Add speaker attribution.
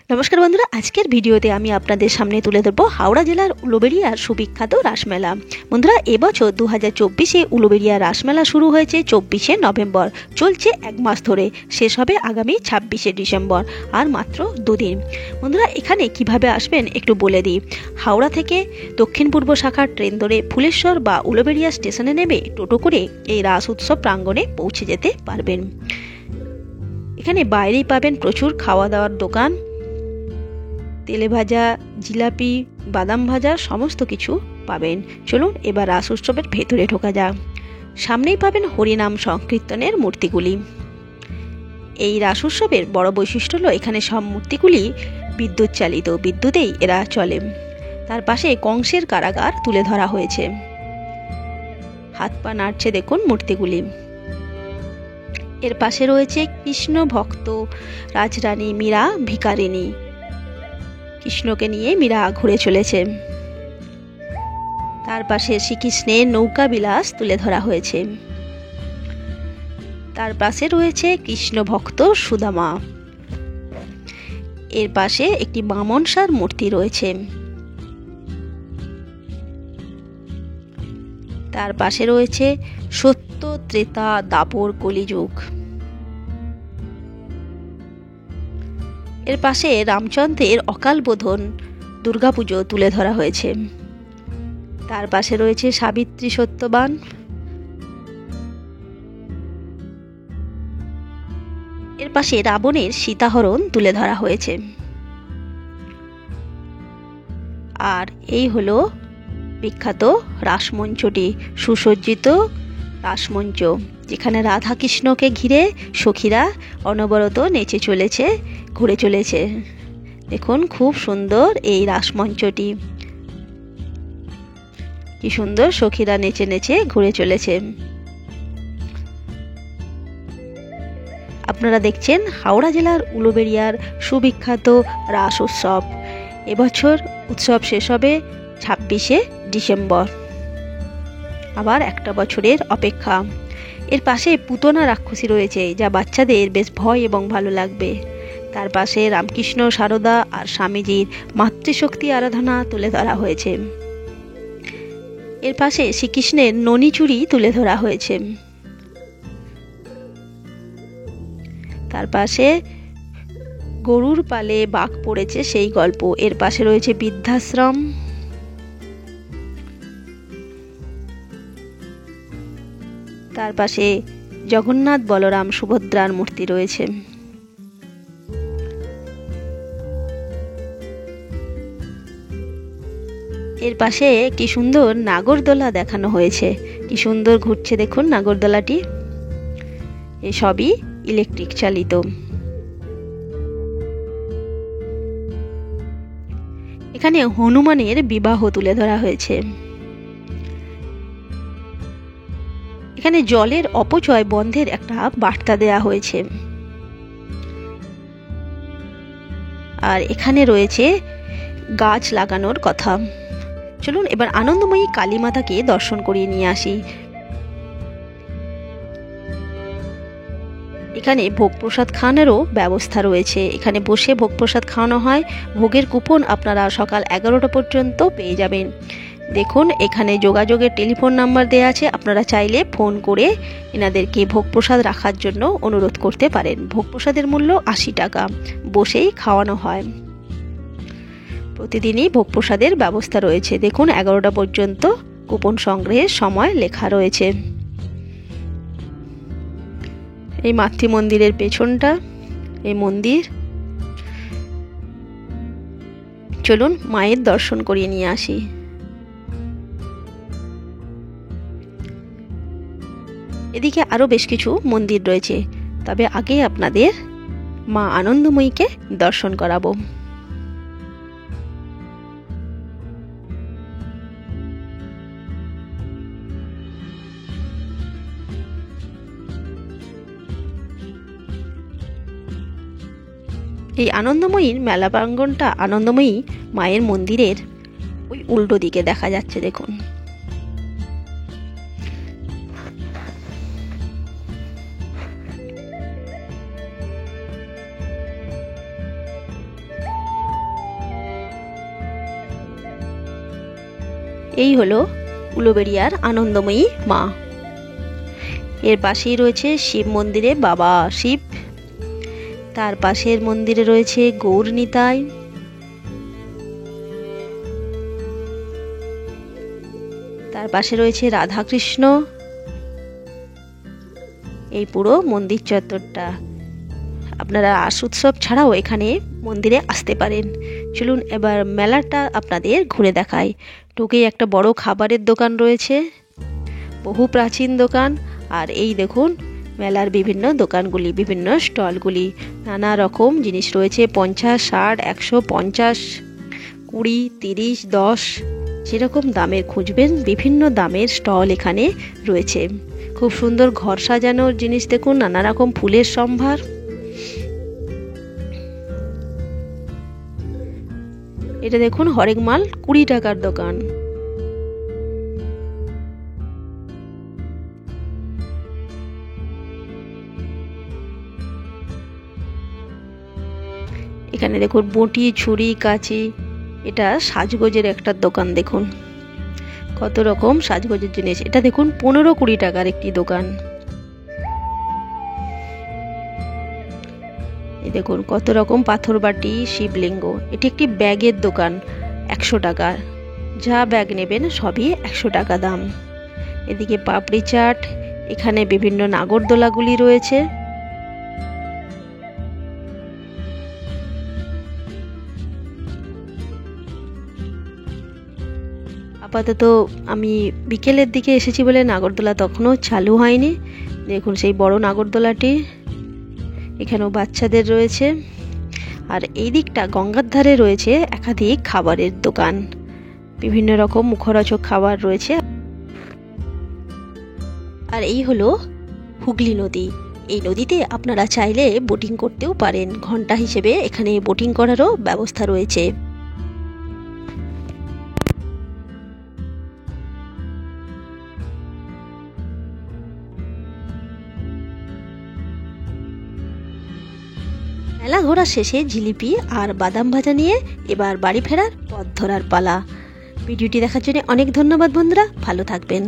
Speaker 1: নমস্কার বন্ধুরা, আজকের ভিডিওতে আমি আপনাদের সামনে তুলে ধরবো হাওড়া জেলার উলুবেড়িয়ার সুবিখ্যাত রাসমেলা। বন্ধুরা, এবছর 2024-এ উলুবেড়িয়া রাসমেলা শুরু হয়েছে 24শে নভেম্বর, চলছে এক মাস ধরে, শেষ হবে আগামী 26শে ডিসেম্বর, আর মাত্র দুদিন। বন্ধুরা, এখানে কিভাবে আসবেন একটু বলে দিই। হাওড়া থেকে দক্ষিণ পূর্ব শাখার ট্রেন ধরে ফুলেশ্বর বা উলুবেড়িয়া স্টেশনে নেমে টোটো করে এই রাস উৎসব প্রাঙ্গণে পৌঁছে যেতে পারবেন। এখানে বাইরেই পাবেন প্রচুর খাওয়া দাওয়ার দোকান, তেলে ভাজা, জিলাপি, বাদাম ভাজা সমস্ত কিছু পাবেন। চলুন এবার রাস উৎসবের ভেতরে ঢোকা যাক। সামনেই পাবেন হরিনাম সংকীর্তনের মূর্তিগুলি। এই রাস উৎসবের বড় বৈশিষ্ট্য হলো এখানে সব মূর্তিগুলি বিদ্যুৎ চালিত, বিদ্যুতেই এরা চলে। তার পাশে কংসের কারাগার তুলে ধরা হয়েছে, হাত পা নাড়ছে দেখুন মূর্তিগুলি। এর পাশে রয়েছে কৃষ্ণ ভক্ত রাজরানী মীরা ভিকারিনী, কৃষ্ণকে নিয়ে মীরা ঘুরে চলেছে। তার পাশে শ্রীকৃষ্ণের নৌকা বিলাস তুলে ধরা হয়েছে। তার পাশে রয়েছে কৃষ্ণ ভক্ত সুদামা। এর পাশে একটি বামনসার মূর্তি রয়েছে। তার পাশে রয়েছে সত্য ত্রেতা দাপর কলিযুগ। এর পাশে রামচন্দ্রের অকাল বোধন দুর্গাপুজো তুলে ধরা হয়েছে। তার পাশে রয়েছে সাবিত্রী সত্যবান। এর পাশে রাবণের সীতাহরণ তুলে ধরা হয়েছে। আর এই হলো বিখ্যাত রাসমঞ্চটি, সুসজ্জিত রাসমঞ্চ, যেখানে রাধা কৃষ্ণকে ঘিরে সখীরা অনবরত নেচে চলেছে, ঘুরে চলেছে। দেখুন খুব সুন্দর এই রাসমঞ্চটি, কি সুন্দর সখীরা নেচে নেচে ঘুরে চলেছে। আপনারা দেখছেন হাওড়া জেলার উলুবেড়িয়ার সুবিখ্যাত রাস উৎসব। এবছর উৎসব শেষ হবে 26শে ডিসেম্বর, আবার একটা বছরের অপেক্ষা। এর পাশে পুতনা রাক্ষসী রয়েছে, যা বাচ্চাদের বেশ ভয় এবং ভালো লাগবে। তার পাশে রামকৃষ্ণ, সারদা আর স্বামীজির মাতৃশক্তি আরাধনা তুলে ধরা হয়েছে। এর পাশে শ্রীকৃষ্ণের ননী চুরি তুলে ধরা হয়েছে। তার পাশে গরুর পালে বাঘ পড়েছে সেই গল্প। এর পাশে রয়েছে বৃদ্ধাশ্রম। তার পাশে জগন্নাথ, বলরাম, সুভদ্রার মূর্তি রয়েছে। এর পাশে কি সুন্দর নাগরদোলা দেখানো হয়েছে, কি সুন্দর ঘুরছে দেখুন নাগরদোলাটি। এসবই ইলেকট্রিক চালিত। এখানে হনুমানের বিবাহ তুলে ধরা হয়েছে। এখানে জলের অপচয় বন্ধের একটা বার্তা দেয়া হয়েছে। আর এখানে রয়েছে গাছ লাগানোর কথা। চলুন এবার আনন্দময়ী কালী মাতাকে দর্শন করিয়ে নিয়ে আসি। এখানে ভোগ প্রসাদ খাওয়ানোরও ব্যবস্থা রয়েছে। এখানে বসে ভোগ প্রসাদ খাওয়ানো হয়। ভোগের কুপন আপনারা সকাল 11টা পর্যন্ত পেয়ে যাবেন। দেখুন এখানে যোগাযোগের টেলিফোন নাম্বার দেওয়া আছে, আপনারা চাইলে ফোন করে এনাদেরকে ভোগ প্রসাদ রাখার জন্য অনুরোধ করতে পারেন। ভোগ প্রসাদের মূল্য 80 টাকা, বসেই খাওয়ানো হয়। প্রতিদিনই ভোগ প্রসাদের ব্যবস্থা রয়েছে। দেখুন 11টা পর্যন্ত কুপন সংগ্রহের সময় লেখা রয়েছে। এই মাতৃ মন্দিরের পেছনটা এই মন্দির। চলুন মায়ের দর্শন করিয়ে নিয়ে আসি। এদিকে আরো বেশ কিছু মন্দির রয়েছে, তবে আগে আপনাদের মা আনন্দময়ীকে দর্শন করাবো। এই আনন্দময়ীর মেলা প্রাঙ্গণটা আনন্দময়ী মায়ের মন্দিরের ওই উল্টো দিকে দেখা যাচ্ছে দেখুন। এই হলো উলুবেড়িয়ার আনন্দময়ী মা। এর পাশেই রয়েছে শিব মন্দিরে বাবা শিব, তার পাশের মন্দিরে রয়েছে গৌর নিতাই, তার পাশে রয়েছে রাধাকৃষ্ণ। এই পুরো মন্দির চত্বরটা আপনারা রাস উৎসব ছাড়াও এখানে মন্দিরে আসতে পারেন। চলুন এবার মেলাটা আপনাদের ঘুরে দেখাই। ঢুকেই একটা বড় খাবারের দোকান রয়েছে, বহু প্রাচীন দোকান। আর এই দেখুন মেলার বিভিন্ন দোকানগুলি, বিভিন্ন স্টলগুলি, নানা রকম জিনিস রয়েছে। 50, 60, 150, 20, 30, 10 যেরকম দামের খুঁজবেন বিভিন্ন দামের স্টল এখানে রয়েছে। খুব সুন্দর ঘর সাজানোর জিনিস দেখুন, নানা রকম ফুলের সম্ভার। এটা দেখুন হরেক মাল 20 টাকার দোকান। এখানে দেখুন বটি, ছুরি, কাঁচি। এটা সাজগোজের একটা দোকান, দেখুন কত রকম সাজগোজের জিনিস। এটা দেখুন 15-20 টাকার একটি দোকান। এই দেখুন কত রকম পাথর বাটি, শিবলিঙ্গ। এটি একটি ব্যাগের দোকান, 100 টাকা। যা ব্যাগ নেবেন সবই 100 টাকা দাম। এদিকে পাপড়ি চাট, এখানে বিভিন্ন নাগরদোলাগুলি রয়েছে। আপাতত আমি বিকেলের দিকে এসেছি বলে নাগরদোলা তখনও চালু হয়নি। দেখুন সেই বড় নাগরদোলাটি, এখানেও বাচ্চাদের রয়েছে। আর এই দিকটা গঙ্গার ধারে রয়েছে একাধিক খাবারের দোকান, বিভিন্ন রকম মুখরোচক খাবার রয়েছে। আর এই হলো হুগলি নদী। এই নদীতে আপনারা চাইলে বোটিং করতেও পারেন, ঘন্টা হিসেবে এখানে বোটিং করারও ব্যবস্থা রয়েছে। মেলা ঘোরা শেষে জিলিপি আর বাদাম ভাজা নিয়ে এবার বাড়ি ফেরার পথ ধরার পালা। ভিডিওটি দেখার জন্য অনেক ধন্যবাদ বন্ধুরা, ভালো থাকবেন।